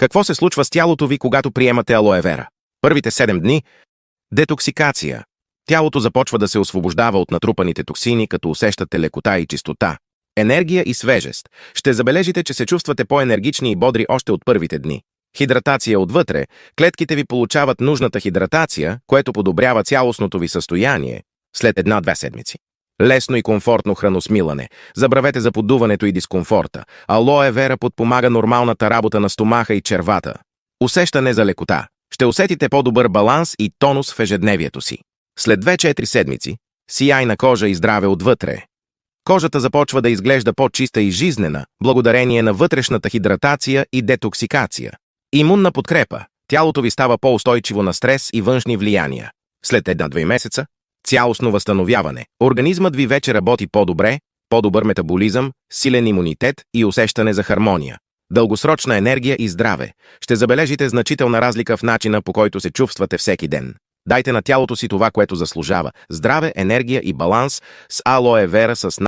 Какво се случва с тялото ви, когато приемате алоe вера? Първите 7 дни – детоксикация. Тялото започва да се освобождава от натрупаните токсини, като усещате лекота и чистота, енергия и свежест. Ще забележите, че се чувствате по-енергични и бодри още от първите дни. Хидратация отвътре. Клетките ви получават нужната хидратация, което подобрява цялостното ви състояние след 1-2 седмици. Лесно и комфортно храносмилане. Забравете за подуването и дискомфорта. Алоe вера подпомага нормалната работа на стомаха и червата. Усещане за лекота. Ще усетите по-добър баланс и тонус в ежедневието си. След 2-4 седмици, сияйна кожа и здраве отвътре. Кожата започва да изглежда по-чиста и жизнена, благодарение на вътрешната хидратация и детоксикация. Имунна подкрепа. Тялото ви става по-устойчиво на стрес и външни влияния. След 1-2 месеца, цялостно възстановяване. Организмът ви вече работи по-добре, по-добър метаболизъм, силен имунитет и усещане за хармония. Дългосрочна енергия и здраве. Ще забележите значителна разлика в начина, по който се чувствате всеки ден. Дайте на тялото си това, което заслужава. Здраве, енергия и баланс с алоe вера с